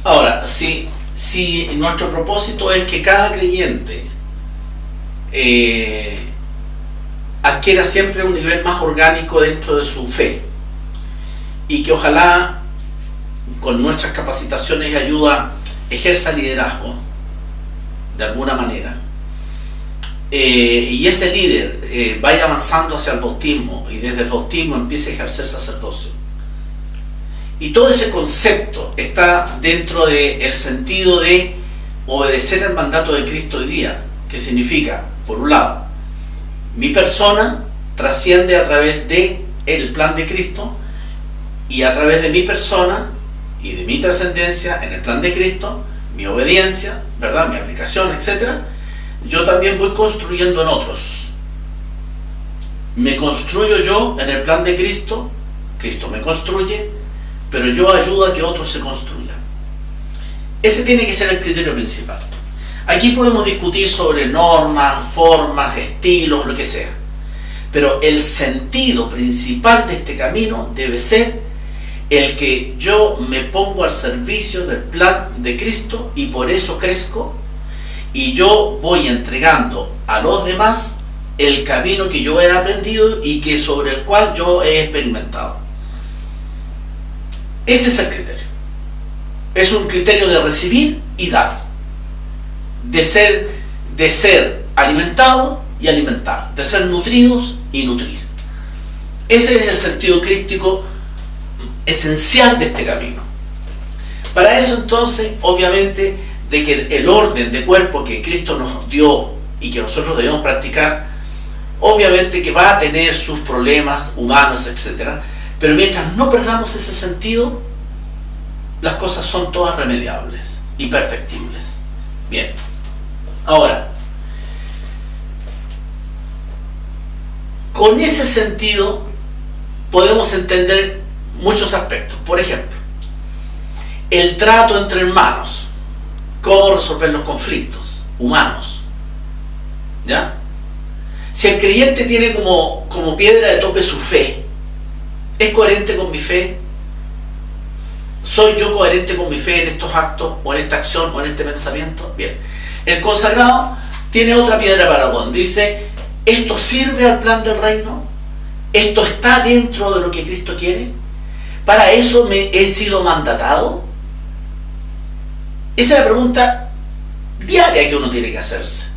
Ahora, si nuestro propósito es que cada creyente adquiera siempre un nivel más orgánico dentro de su fe, y que ojalá con nuestras capacitaciones y ayuda ejerza liderazgo de alguna manera, y ese líder vaya avanzando hacia el bautismo y desde el bautismo empiece a ejercer sacerdocio, y todo ese concepto está dentro del sentido de obedecer el mandato de Cristo hoy día, que significa, por un lado, mi persona trasciende a través del plan de Cristo, y a través de mi persona y de mi trascendencia en el plan de Cristo, mi obediencia, ¿verdad?, mi aplicación, etc., yo también voy construyendo en otros. Me construyo yo en el plan de Cristo, Cristo me construye, pero yo ayudo a que otros se construyan. Ese tiene que ser el criterio principal. Aquí podemos discutir sobre normas, formas, estilos, lo que sea, pero el sentido principal de este camino debe ser el que yo me pongo al servicio del plan de Cristo, y por eso crezco, y yo voy entregando a los demás el camino que yo he aprendido y que sobre el cual yo he experimentado. Ese es el criterio. Es un criterio de recibir y dar, de ser alimentado y alimentar, de ser nutridos y nutrir. Ese es el sentido crístico esencial de este camino. Para eso, entonces, obviamente, de que el orden de cuerpo que Cristo nos dio y que nosotros debemos practicar, obviamente que va a tener sus problemas humanos, etc. Pero mientras no perdamos ese sentido, las cosas son todas remediables y perfectibles. Bien, ahora, con ese sentido podemos entender muchos aspectos. Por ejemplo, el trato entre hermanos, cómo resolver los conflictos humanos, ¿ya? Si el creyente tiene como piedra de tope su fe, ¿es coherente con mi fe? ¿Soy yo coherente con mi fe en estos actos, o en esta acción, o en este pensamiento? Bien. El consagrado tiene otra piedra para Paragón. Dice, ¿esto sirve al plan del reino? ¿Esto está dentro de lo que Cristo quiere? ¿Para eso me he sido mandatado? Esa es la pregunta diaria que uno tiene que hacerse.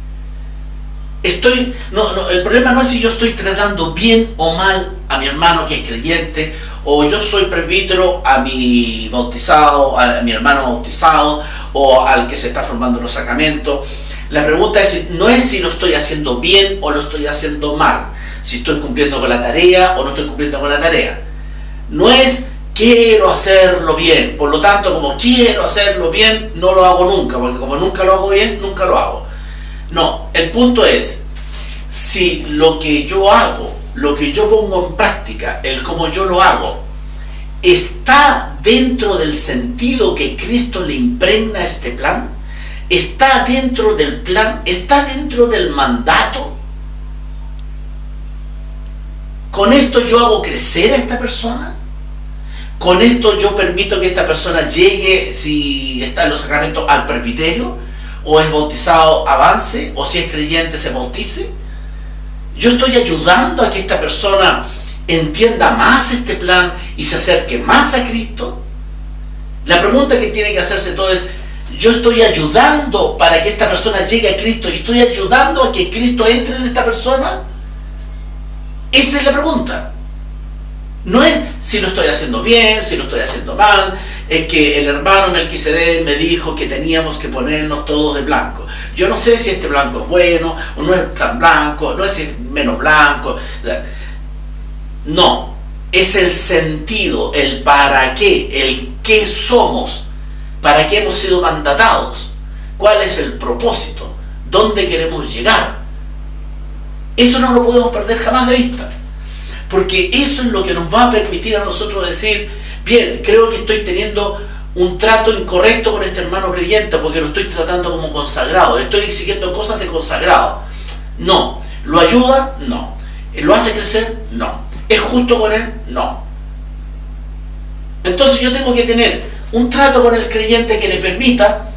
El problema no es si yo estoy tratando bien o mal a mi hermano que es creyente, o yo soy presbítero a mi bautizado, a mi hermano bautizado, o al que se está formando en los sacramentos. La pregunta no es si lo estoy haciendo bien o lo estoy haciendo mal, si estoy cumpliendo con la tarea o no estoy cumpliendo con la tarea. No es quiero hacerlo bien, por lo tanto, como quiero hacerlo bien, no lo hago nunca, porque como nunca lo hago bien, nunca lo hago. No, el punto es, si lo que yo hago, lo que yo pongo en práctica, el cómo yo lo hago, está dentro del sentido que Cristo le impregna a este plan, está dentro del plan, está dentro del mandato. ¿Con esto yo hago crecer a esta persona? ¿Con esto yo permito que esta persona llegue, si está en los sacramentos, al presbiterio? ¿O es bautizado, avance? ¿O si es creyente, se bautice? ¿Yo estoy ayudando a que esta persona entienda más este plan y se acerque más a Cristo? La pregunta que tiene que hacerse todo es, ¿yo estoy ayudando para que esta persona llegue a Cristo y estoy ayudando a que Cristo entre en esta persona? Esa es la pregunta. No es si lo estoy haciendo bien, si lo estoy haciendo mal. Es que el hermano Melquisedec me dijo que teníamos que ponernos todos de blanco. Yo no sé si este blanco es bueno o no es tan blanco, no es si es menos blanco. No, es el sentido, el para qué, el qué somos, para qué hemos sido mandatados, cuál es el propósito, dónde queremos llegar. Eso no lo podemos perder jamás de vista, porque eso es lo que nos va a permitir a nosotros decir, bien, creo que estoy teniendo un trato incorrecto con este hermano creyente porque lo estoy tratando como consagrado, le estoy exigiendo cosas de consagrado. No. ¿Lo ayuda? No. ¿Lo hace crecer? No. ¿Es justo con él? No. Entonces yo tengo que tener un trato con el creyente que le permita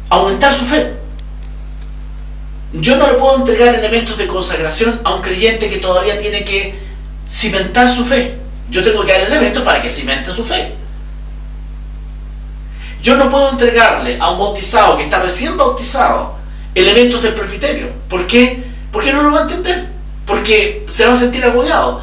aumentar su fe. Yo no le puedo entregar elementos de consagración a un creyente que todavía tiene que cimentar su fe. Yo tengo que dar elementos para que cimente su fe. Yo no puedo entregarle a un bautizado que está recién bautizado elementos del presbiterio. ¿Por qué? Porque no lo va a entender. Porque se va a sentir agobiado.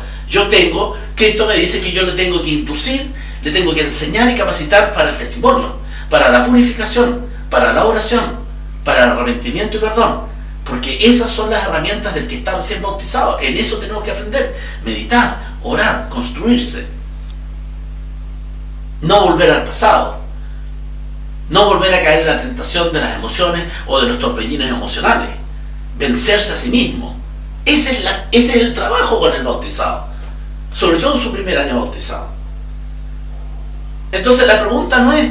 Cristo me dice que yo le tengo que inducir, le tengo que enseñar y capacitar para el testimonio, para la purificación, para la oración, para el arrepentimiento y perdón. Porque esas son las herramientas del que está recién bautizado. En eso tenemos que aprender. Meditar, orar, construirse. No volver al pasado. No volver a caer en la tentación de las emociones o de los torbellinos emocionales. Vencerse a sí mismo. Ese es el trabajo con el bautizado. Sobre todo en su primer año bautizado. Entonces la pregunta no es: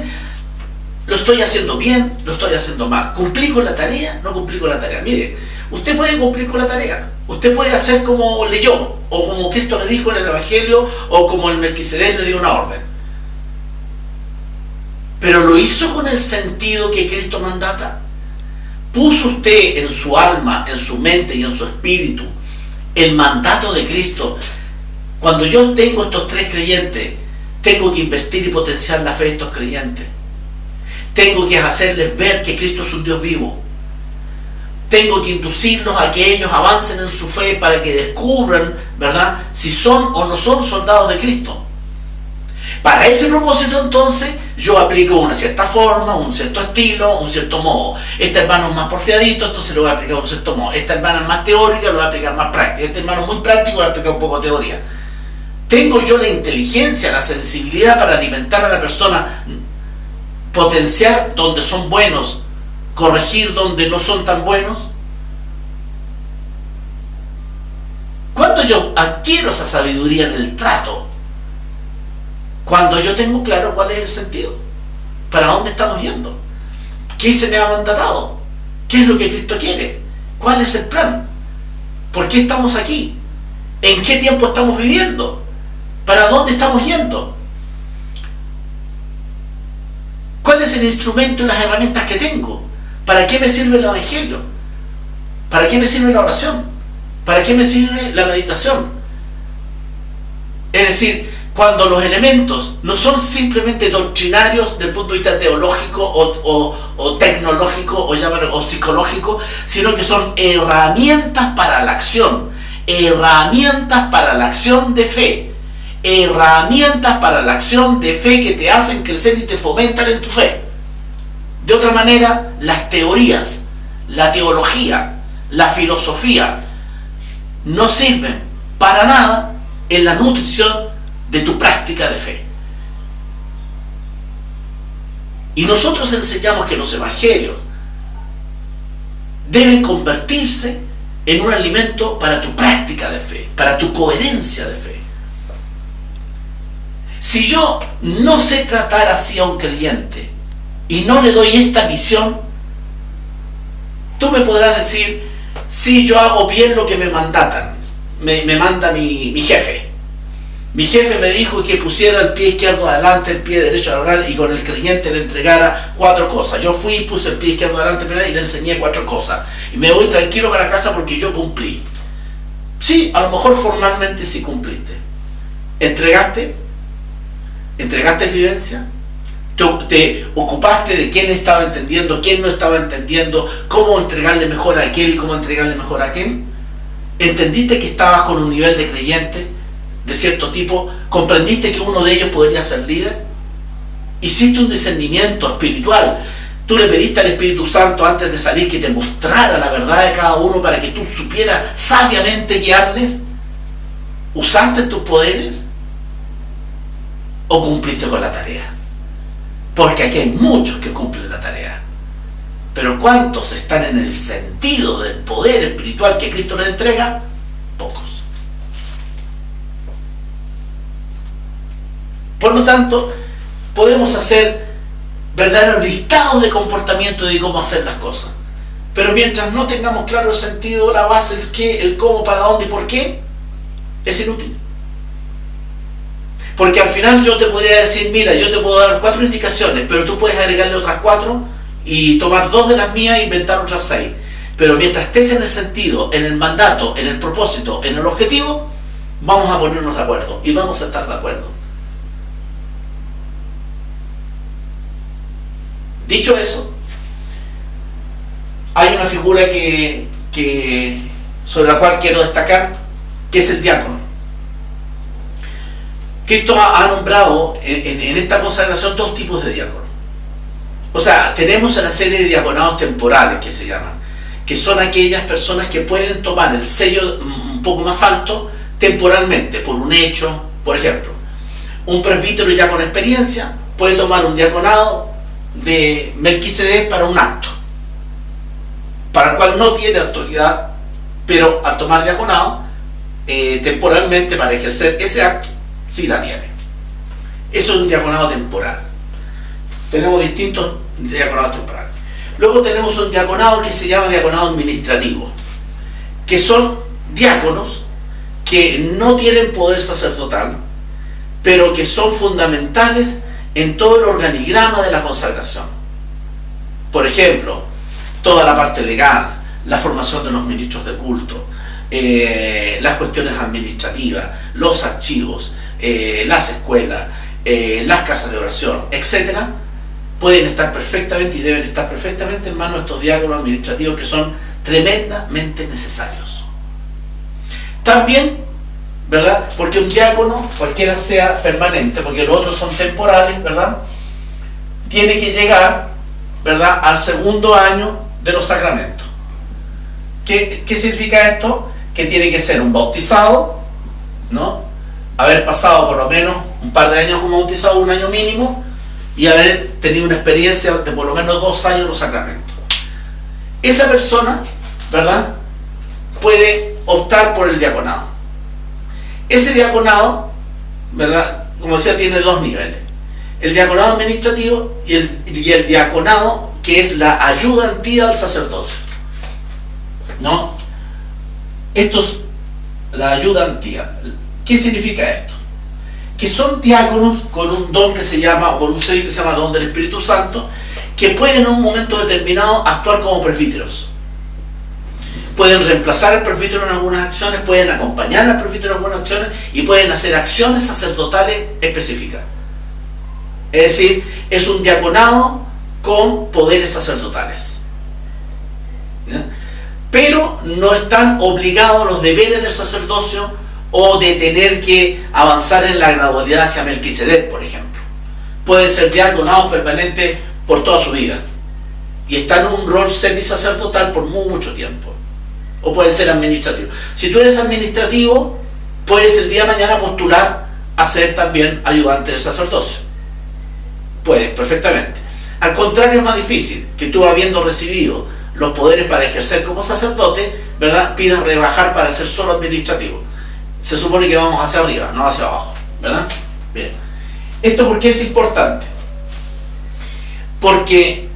¿lo estoy haciendo bien? ¿Lo estoy haciendo mal? ¿Cumplí con la tarea? ¿No cumplí con la tarea? Mire, usted puede cumplir con la tarea. Usted puede hacer como leyó, o como Cristo le dijo en el Evangelio, o como el Melquisedec le dio una orden. Pero ¿lo hizo con el sentido que Cristo mandata? ¿Puso usted en su alma, en su mente y en su espíritu el mandato de Cristo? Cuando yo tengo estos tres creyentes, tengo que investir y potenciar la fe de estos creyentes. Tengo que hacerles ver que Cristo es un Dios vivo. Tengo que inducirlos a que ellos avancen en su fe para que descubran, ¿verdad?, si son o no son soldados de Cristo. Para ese propósito, entonces, yo aplico una cierta forma, un cierto estilo, un cierto modo. Este hermano es más porfiadito, entonces lo voy a aplicar un cierto modo. Esta hermana es más teórica, lo voy a aplicar más práctica. Este hermano es muy práctico, lo voy a aplicar un poco de teoría. Tengo yo la inteligencia, la sensibilidad para alimentar a la persona, potenciar donde son buenos, corregir donde no son tan buenos. Cuando yo adquiero esa sabiduría en el trato, cuando yo tengo claro cuál es el sentido, para dónde estamos yendo, qué se me ha mandatado, qué es lo que Cristo quiere, cuál es el plan, por qué estamos aquí, en qué tiempo estamos viviendo, para dónde estamos yendo, cuál es el instrumento y las herramientas que tengo, para qué me sirve el Evangelio, para qué me sirve la oración, para qué me sirve la meditación. Es decir, cuando los elementos no son simplemente doctrinarios desde el punto de vista teológico o tecnológico o psicológico, sino que son herramientas para la acción, herramientas para la acción de fe, herramientas para la acción de fe que te hacen crecer y te fomentan en tu fe. De otra manera, las teorías, la teología, la filosofía no sirven para nada en la nutrición de tu práctica de fe. Y nosotros enseñamos que los evangelios deben convertirse en un alimento para tu práctica de fe, para tu coherencia de fe. Si yo no sé tratar así a un creyente y no le doy esta visión, tú me podrás decir: sí, yo hago bien lo que me mandatan, me manda mi jefe. Mi jefe me dijo que pusiera el pie izquierdo adelante, el pie derecho atrás, y con el creyente le entregara 4 cosas. Yo fui y puse el pie izquierdo adelante y le enseñé 4 cosas. Y me voy tranquilo para casa porque yo cumplí. Sí, a lo mejor formalmente sí cumpliste. ¿Entregaste? ¿Entregaste vivencia? ¿Te ocupaste de quién estaba entendiendo, quién no estaba entendiendo, cómo entregarle mejor a aquel y cómo entregarle mejor a aquel? ¿Entendiste que estabas con un nivel de creyente de cierto tipo? ¿Comprendiste que uno de ellos podría ser líder? ¿Hiciste un discernimiento espiritual? ¿Tú le pediste al Espíritu Santo antes de salir que te mostrara la verdad de cada uno para que tú supieras sabiamente guiarles? ¿Usaste tus poderes? ¿O cumpliste con la tarea? Porque aquí hay muchos que cumplen la tarea, pero ¿cuántos están en el sentido del poder espiritual que Cristo les entrega? Pocos. Por lo tanto, podemos hacer verdaderos listados de comportamiento y de cómo hacer las cosas, pero mientras no tengamos claro el sentido, la base, el qué, el cómo, para dónde y por qué, es inútil. Porque al final yo te podría decir, mira, yo te puedo dar 4 indicaciones, pero tú puedes agregarle otras 4 y tomar 2 de las mías e inventar otras 6. Pero mientras estés en el sentido, en el mandato, en el propósito, en el objetivo, vamos a ponernos de acuerdo y vamos a estar de acuerdo. Dicho eso, hay una figura sobre la cual quiero destacar, que es el diácono. Cristo ha nombrado en esta consagración 2 tipos de diáconos. O sea, tenemos una serie de diaconados temporales que se llaman, que son aquellas personas que pueden tomar el sello un poco más alto temporalmente, por un hecho. Por ejemplo, un presbítero ya con experiencia puede tomar un diaconado de Melquisedec para un acto, para el cual no tiene autoridad, pero al tomar diaconado, temporalmente para ejercer ese acto, sí la tiene. Eso es un diaconado temporal. Tenemos distintos diaconados temporales. Luego tenemos un diaconado que se llama diaconado administrativo, que son diáconos que no tienen poder sacerdotal, pero que son fundamentales en todo el organigrama de la consagración. Por ejemplo, toda la parte legal, la formación de los ministros de culto, las cuestiones administrativas, los archivos, las escuelas, las casas de oración, etcétera, pueden estar perfectamente y deben estar perfectamente en manos de estos diáconos administrativos, que son tremendamente necesarios. También, ¿verdad? Porque un diácono, cualquiera sea permanente, porque los otros son temporales, ¿verdad?, tiene que llegar, ¿verdad?, al segundo año de los sacramentos. ¿Qué significa esto? Que tiene que ser un bautizado, ¿no?, haber pasado por lo menos un par de años como bautizado, un año mínimo, y haber tenido una experiencia de por lo menos 2 años en los sacramentos. Esa persona, ¿verdad?, puede optar por el diaconado. Ese diaconado, ¿verdad?, como decía, tiene 2 niveles: el diaconado administrativo y el diaconado que es la ayudantía al sacerdocio, ¿no? Esto es la ayudantía. ¿Qué significa esto? Que son diáconos con un don que se llama, o con un sello que se llama don del Espíritu Santo, que pueden en un momento determinado actuar como presbíteros. Pueden reemplazar al presbítero en algunas acciones, pueden acompañar al presbítero en algunas acciones y pueden hacer acciones sacerdotales específicas. Es decir, es un diaconado con poderes sacerdotales, ¿ya? Pero no están obligados a los deberes del sacerdocio o de tener que avanzar en la gradualidad hacia Melquisedec, por ejemplo. Pueden ser diaconados permanentes por toda su vida y están en un rol semisacerdotal por mucho tiempo. O pueden ser administrativos. Si tú eres administrativo, puedes el día de mañana postular a ser también ayudante del sacerdocio. Puedes, perfectamente. Al contrario, es más difícil que tú, habiendo recibido los poderes para ejercer como sacerdote, ¿verdad?, pidas rebajar para ser solo administrativo. Se supone que vamos hacia arriba, no hacia abajo, ¿verdad? Bien. ¿Esto por qué es importante? Porque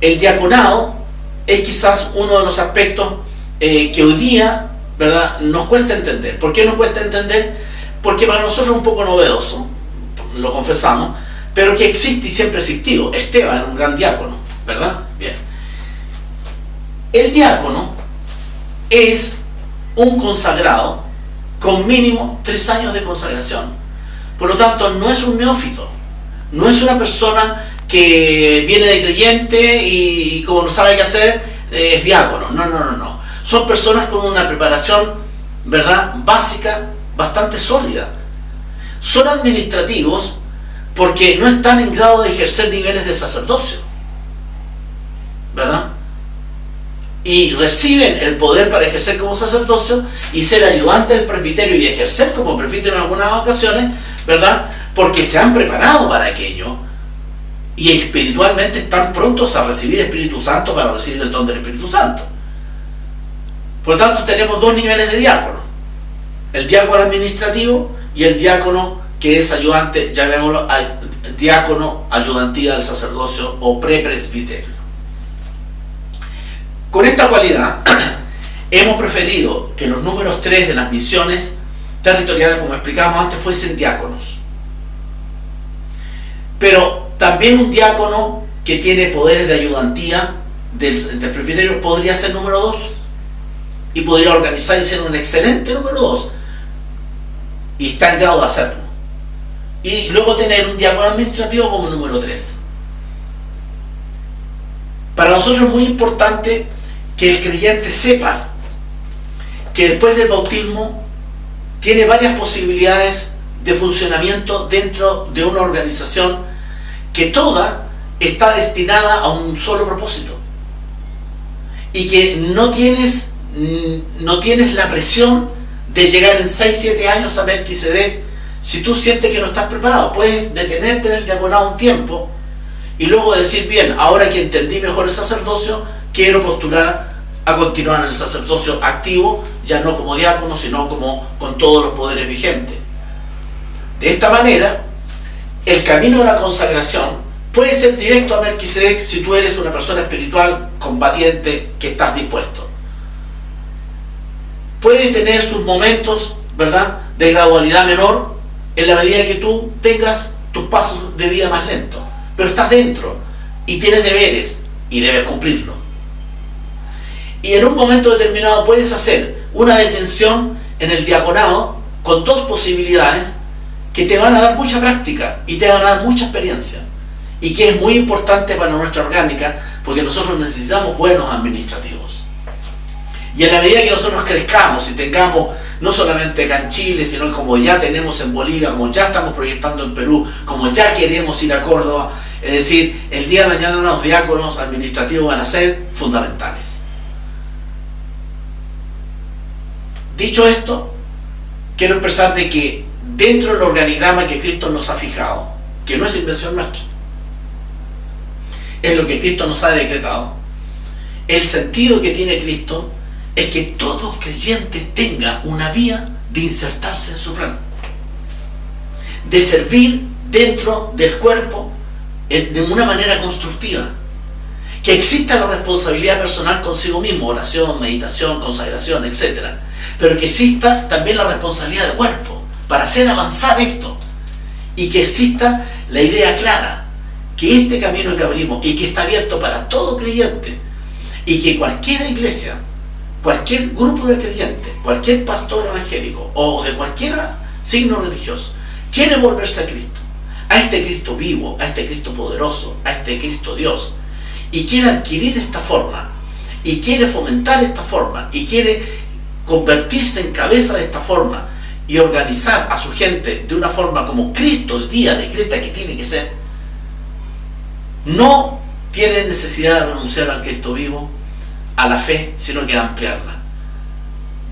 el diaconado es quizás uno de los aspectos que hoy día, ¿verdad?, nos cuesta entender. ¿Por qué nos cuesta entender? Porque para nosotros es un poco novedoso, lo confesamos, pero que existe y siempre ha existido. Esteban era un gran diácono, ¿verdad? Bien. El diácono es un consagrado con mínimo 3 años de consagración. Por lo tanto, no es un neófito, no es una persona que viene de creyente y como no sabe qué hacer, es diácono. No. Son personas con una preparación, ¿verdad?, básica, bastante sólida. Son administrativos porque no están en grado de ejercer niveles de sacerdocio, ¿verdad? Y reciben el poder para ejercer como sacerdocio y ser ayudante del presbiterio y ejercer como presbítero en algunas ocasiones, ¿verdad?, porque se han preparado para aquello y espiritualmente están prontos a recibir Espíritu Santo para recibir el don del Espíritu Santo. Por lo tanto, tenemos 2 niveles de diácono: el diácono administrativo y el diácono que es ayudante, llamémoslo diácono ayudantía del sacerdocio o prepresbiterio. Con esta cualidad hemos preferido que los números 3 de las misiones territoriales, como explicábamos antes, fuesen diáconos, Pero también un diácono que tiene poderes de ayudantía del presbiterio podría ser número 2 y podría organizar y ser un excelente número 2 y está en grado de hacerlo, y luego tener un diácono administrativo como número 3. Para nosotros es muy importante que el creyente sepa que después del bautismo tiene varias posibilidades de funcionamiento dentro de una organización que toda está destinada a un solo propósito, y que no tienes la presión de llegar en 6-7 años a Melquisedec. Si tú sientes que no estás preparado, puedes detenerte en el diaconado un tiempo y luego decir, bien, ahora que entendí mejor el sacerdocio, quiero postular a continuar en el sacerdocio activo, ya no como diácono, sino como con todos los poderes vigentes. De esta manera, el camino de la consagración puede ser directo a Melquisedec si tú eres una persona espiritual combatiente que estás dispuesto. Puede tener sus momentos, ¿verdad?, de gradualidad menor en la medida que tú tengas tus pasos de vida más lentos, pero estás dentro y tienes deberes y debes cumplirlo. Y en un momento determinado puedes hacer una detención en el diaconado con 2 posibilidades que te van a dar mucha práctica y te van a dar mucha experiencia, y que es muy importante para nuestra orgánica, porque nosotros necesitamos buenos administrativos. Y en la medida que nosotros crezcamos y tengamos, no solamente acá en Chile, sino como ya tenemos en Bolivia, como ya estamos proyectando en Perú, como ya queremos ir a Córdoba, es decir, el día de mañana los diáconos administrativos van a ser fundamentales. Dicho esto, quiero expresar de que dentro del organigrama que Cristo nos ha fijado, que no es invención nuestra, es lo que Cristo nos ha decretado, el sentido que tiene Cristo es que todo creyente tenga una vía de insertarse en su plan, de servir dentro del cuerpo de una manera constructiva, que exista la responsabilidad personal consigo mismo, oración, meditación, consagración, etc., pero que exista también la responsabilidad de cuerpo para hacer avanzar esto, y que exista la idea clara que este camino que abrimos y que está abierto para todo creyente, y que cualquier iglesia, cualquier grupo de creyentes, cualquier pastor evangélico o de cualquier signo religioso quiere volverse a Cristo, a este Cristo vivo, a este Cristo poderoso, a este Cristo Dios, y quiere adquirir esta forma, y quiere fomentar esta forma, y quiere convertirse en cabeza de esta forma y organizar a su gente de una forma como Cristo hoy día decreta que tiene que ser, no tiene necesidad de renunciar al Cristo vivo, a la fe, sino que a ampliarla.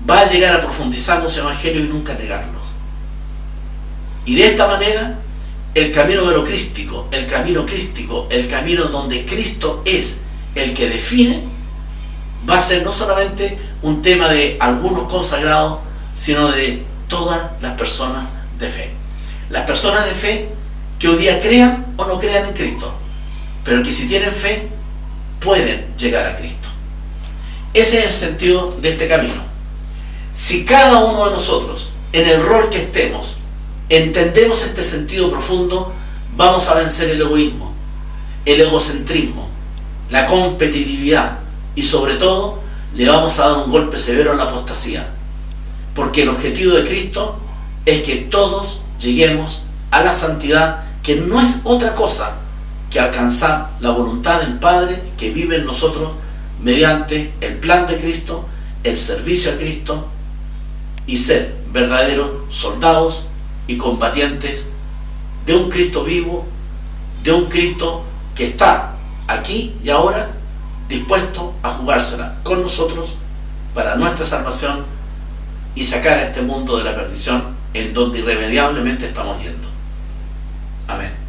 Va a llegar a profundizar los evangelios y nunca negarlos. Y de esta manera, el camino de lo crístico, el camino donde Cristo es el que define, va a ser no solamente un tema de algunos consagrados, sino de todas las personas de fe. Las personas de fe que hoy día crean o no crean en Cristo, pero que si tienen fe, pueden llegar a Cristo. Ese es el sentido de este camino. Si cada uno de nosotros, en el rol que estemos, entendemos este sentido profundo, vamos a vencer el egoísmo, el egocentrismo, la competitividad, y sobre todo, le vamos a dar un golpe severo a la apostasía. Porque el objetivo de Cristo es que todos lleguemos a la santidad, que no es otra cosa que alcanzar la voluntad del Padre que vive en nosotros mediante el plan de Cristo, el servicio a Cristo, y ser verdaderos soldados y combatientes de un Cristo vivo, de un Cristo que está aquí y ahora dispuesto a jugársela con nosotros para nuestra salvación y sacar a este mundo de la perdición en donde irremediablemente estamos yendo. Amén.